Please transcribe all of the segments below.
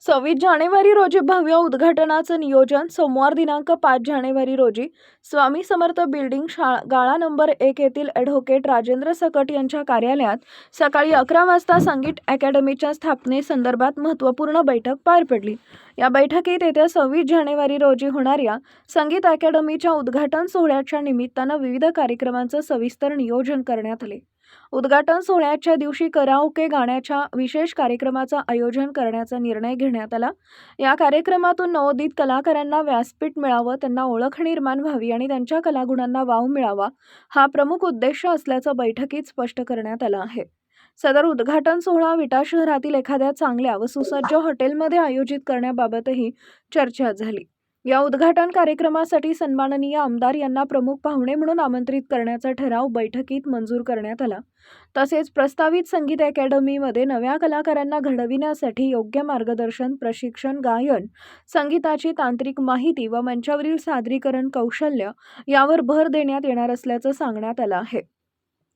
26 जानेवारी रोजी भव्य उद्घाटनाचं नियोजन. सोमवार दिनांक 5 जानेवारी रोजी स्वामी समर्थ बिल्डिंग गाळा नंबर 1 येथील ॲडव्होकेट राजेंद्र सकट यांच्या कार्यालयात सकाळी 11 वाजता संगीत अकॅडमीच्या स्थापनेसंदर्भात महत्त्वपूर्ण बैठक पार पडली. या बैठकीत येत्या 26 जानेवारी रोजी होणाऱ्या संगीत अकॅडमीच्या उद्घाटन सोहळ्याच्या निमित्तानं विविध कार्यक्रमांचं सविस्तर नियोजन करण्यात आले. उद्घाटन सोहळ्याच्या दिवशी कराओके गाण्याच्या विशेष कार्यक्रमाचं आयोजन करण्याचा निर्णय घेण्यात आला. या कार्यक्रमातून नवोदित कलाकारांना व्यासपीठ मिळावं, त्यांना ओळख निर्माण व्हावी आणि त्यांच्या कलागुणांना वाव मिळावा, हा प्रमुख उद्देश असल्याचं बैठकीत स्पष्ट करण्यात आलं आहे. सदर उद्घाटन सोहळा विटा शहरातील एखाद्या चांगल्या व सुसज्ज हॉटेलमध्ये आयोजित करण्याबाबतही चर्चा झाली. या उद्घाटन कार्यक्रमासाठी सन्माननीय आमदार यांना प्रमुख पाहुणे म्हणून आमंत्रित करण्याचा ठराव बैठकीत मंजूर करण्यात आला. तसेच प्रस्तावित संगीत अकॅडमीमध्ये नव्या कलाकारांना घडविण्यासाठी योग्य मार्गदर्शन, प्रशिक्षण, गायन, संगीताची तांत्रिक माहिती व मंचावरील सादरीकरण कौशल्य यावर भर देण्यात येणार असल्याचं सांगण्यात आलं आहे.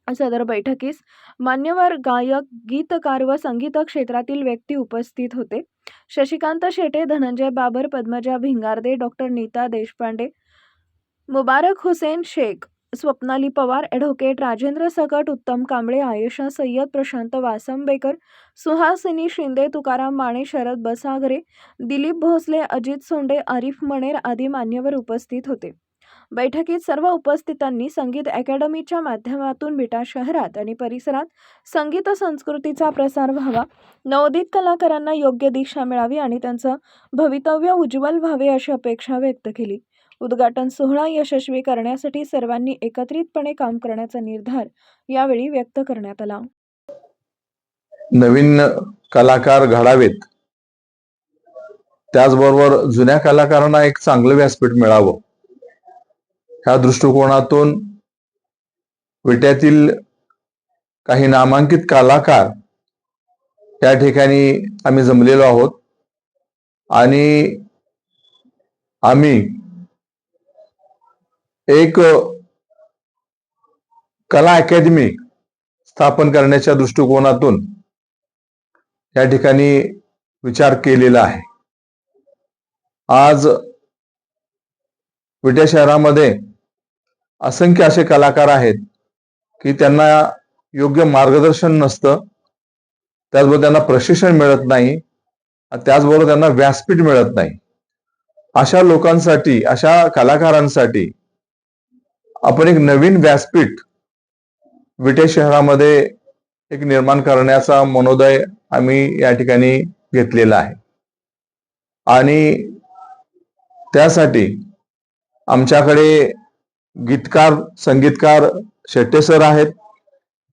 सदर बैठकीस मान्यवर गायक, गीतकार व संगीत क्षेत्रातील व्यक्ती उपस्थित होते. शशिकांत शेटे, धनंजय बाबर, पद्मजा भिंगारदे, डॉक्टर नीता देशपांडे, मुबारक हुसेन शेख, स्वप्नाली पवार, ॲडव्होकेट राजेंद्र सकट, उत्तम कांबळे, आयशा सय्यद, प्रशांत वासंबेकर, सुहासिनी शिंदे, तुकाराम माने, शरद बसागरे, दिलीप भोसले, अजित सोंडे, आरिफ मणेर आदी मान्यवर उपस्थित होते. बैठकीत सर्व उपस्थितांनी संगीत अकॅडमीच्या माध्यमातून विटा शहरात आणि परिसरात संगीत संस्कृतीचा प्रसार व्हावा, नवोदित कलाकारांना योग्य दिशा मिळावी आणि त्यांचं भवितव्य उज्ज्वल व्हावे अशी अपेक्षा व्यक्त केली. उद्घाटन सोहळा यशस्वी करण्यासाठी सर्वांनी एकत्रितपणे काम करण्याचा निर्धार यावेळी व्यक्त करण्यात आला. नवीन कलाकार घडावेत, त्याचबरोबर जुन्या कलाकारांना एक चांगलं व्यासपीठ मिळावं, ह्या दृष्टिकोनातून विट्यातील काही नामांकित कलाकार या ठिकाणी आम्ही जमलेलो आहोत आणि आम्ही एक कला अकॅडमी स्थापन करण्याच्या दृष्टिकोनातून या ठिकाणी विचार केलेला आहे. आज विट्या शहरामध्ये असंख्य असे कलाकार आहेत की त्यांना योग्य मार्गदर्शन नसतं, त्याचबरोबर त्यांना प्रशिक्षण मिळत नाही, त्याचबरोबर त्यांना व्यासपीठ मिळत नाही. अशा लोकांसाठी, अशा कलाकारांसाठी आपण एक नवीन व्यासपीठ विटे शहरामध्ये एक निर्माण करण्याचा मनोदय आम्ही या ठिकाणी घेतलेला आहे आणि त्यासाठी आमच्याकडे गीतकार, संगीतकार शेट्टे सर आहेत,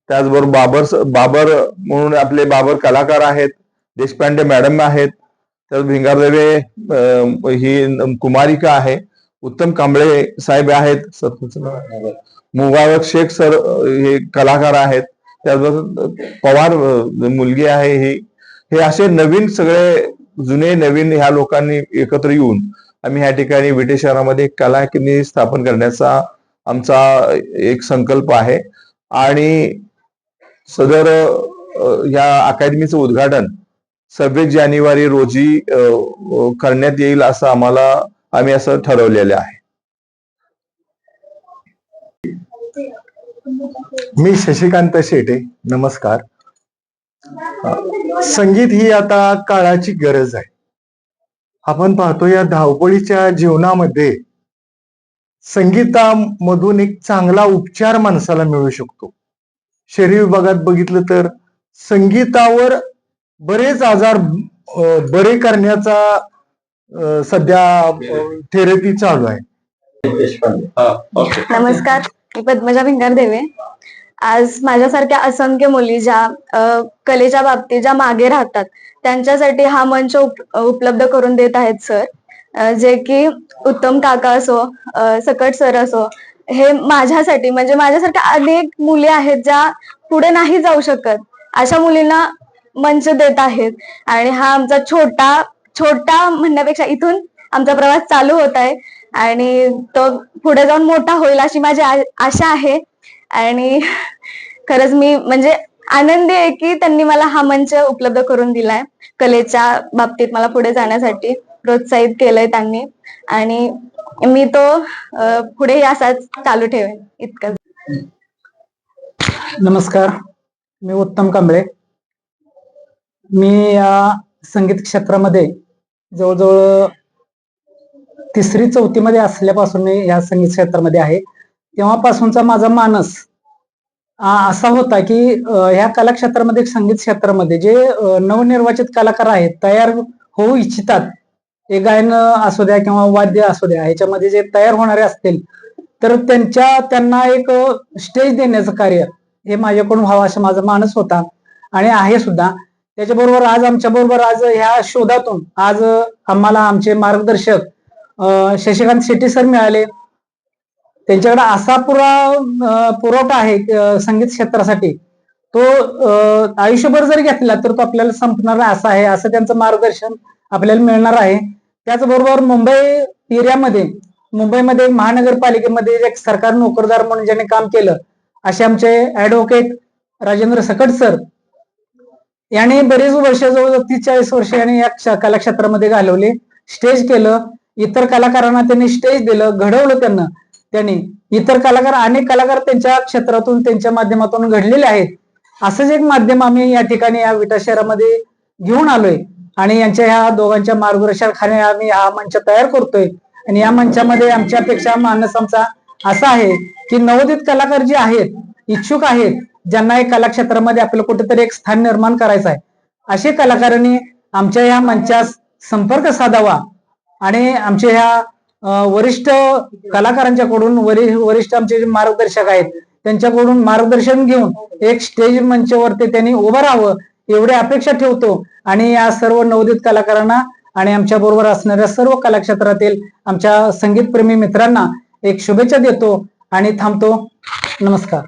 त्याचबरोबर बाबर म्हणून आपले बाबर कलाकार आहेत, देशपांडे मॅडम आहेत, तर भिंगारदेवे ही कुमारिका आहे, उत्तम कांबळे साहेब आहेत, मुबारक शेख सर हे कलाकार आहेत, त्याचबरोबर पवार मुलगी आहे ही. हे असे नवीन सगळे जुने नवीन ह्या लोकांनी एकत्र येऊन आम्ही ह्या ठिकाणी विटे शहरामध्ये कला अकॅडमी स्थापन करण्याचा आमचा एक संकल्प आहे आणि सदर या अकॅडमीचं उद्घाटन 26 जानेवारी रोजी करण्यात येईल असं आम्ही असं ठरवलेलं आहे. मी शशिकांत शेटे, नमस्कार. संगीत ही आता काळाची गरज आहे. आपण पाहतो या धावपळीच्या जीवनामध्ये संगीतामधून एक चांगला उपचार माणसाला मिळू शकतो. शरीर विभागात बघितलं तर संगीतावर बरेच आजार बरे करण्याचा सध्या थेरपी चालू आहे. नमस्कार, मी पद्मजा भिंगारदेवे. आज माझ्यासारख्या असंख्य मुली ज्या कलेच्या बाबतीत ज्या मागे राहतात त्यांच्यासाठी हा मंच उपलब्ध करून देत आहेत सर. जे की उत्तम काका असो, सकट सर असो, हे माझ्यासाठी म्हणजे माझ्यासारख्या अनेक मुली आहेत ज्या पुढे नाही जाऊ शकत, अशा मुलींना मंच देत आहेत. आणि हा आमचा छोटा म्हणण्यापेक्षा इथून आमचा प्रवास चालू होत आहे आणि तो पुढे जाऊन मोठा होईल अशी माझी आशा आहे. आणि खरंच मी म्हणजे आनंदी आहे की त्यांनी मला हा मंच उपलब्ध करून दिलाय. कलेच्या बाबतीत मला पुढे जाण्यासाठी प्रोत्साहित केलंय त्यांनी आणि मी तो पुढेही असाच चालू ठेवेन इतकं. नमस्कार, मी उत्तम कांबळे. मी या संगीत क्षेत्रामध्ये जवळजवळ 3री-4थी मध्ये असल्यापासून मी या संगीत क्षेत्रामध्ये आहे. तेव्हापासूनचा माझा मानस असा होता की ह्या कला क्षेत्रामध्ये, संगीत क्षेत्रामध्ये जे नवनिर्वाचित कलाकार आहेत, तयार होऊ इच्छितात, हे गायन असू द्या किंवा वाद्य असू द्या, ह्याच्यामध्ये जे तयार होणारे असतील तर त्यांना एक स्टेज देण्याचं कार्य हे माझ्याकडून व्हावं असं माझा मानस होता आणि आहे सुद्धा. त्याच्याबरोबर आज आमच्या बरोबर आज ह्या शोधातून आज आम्हाला आमचे मार्गदर्शक शशिकांत शेट्टी सर मिळाले. त्यांच्याकडे असा पुरवठा आहे संगीत क्षेत्रासाठी, तो आयुष्यभर जर घेतला तर तो आपल्याला संपणार असा आहे, असं त्यांचं मार्गदर्शन आपल्याला मिळणार आहे. त्याचबरोबर मुंबईमध्ये महानगरपालिकेमध्ये एक सरकारी नोकरदार म्हणून ज्यांनी काम केलं असे आमचे ऍडव्होकेट राजेंद्र सकट सर यांनी बरेच वर्ष, जवळजवळ 30-40 वर्ष यांनी या कला क्षेत्रामध्ये घालवले. स्टेज केलं, इतर कलाकारांना त्यांनी स्टेज दिलं, घडवलं त्यांनी इतर कलाकार, अनेक कलाकार त्यांच्या क्षेत्रातून, त्यांच्या माध्यमातून घडलेले आहेत. असंच एक माध्यम आम्ही या ठिकाणी या विटा शहरामध्ये घेऊन आलोय आणि यांच्या ह्या दोघांच्या मार्गदर्शनाखाली आम्ही हा मंच तयार करतोय. आणि या मंचामध्ये आमच्यापेक्षा मानस आमचा असा आहे की नवोदित कलाकार जे आहेत, इच्छुक आहेत, ज्यांना एक कला क्षेत्रामध्ये आपलं कुठेतरी एक स्थान निर्माण करायचं आहे, असे कलाकारांनी आमच्या ह्या मंचास संपर्क साधावा आणि आमच्या ह्या वरिष्ठ कलाकारांच्याकडून, वरिष्ठ आमचे जे मार्गदर्शक आहेत त्यांच्याकडून मार्गदर्शन घेऊन एक स्टेज मंचावरती त्यांनी उभं राहावं एवढी अपेक्षा ठेवतो. आणि या सर्व नवोदित कलाकारांना आणि आमच्या बरोबर असणाऱ्या सर्व कला क्षेत्रातील आमच्या संगीतप्रेमी मित्रांना एक शुभेच्छा देतो आणि थांबतो. नमस्कार.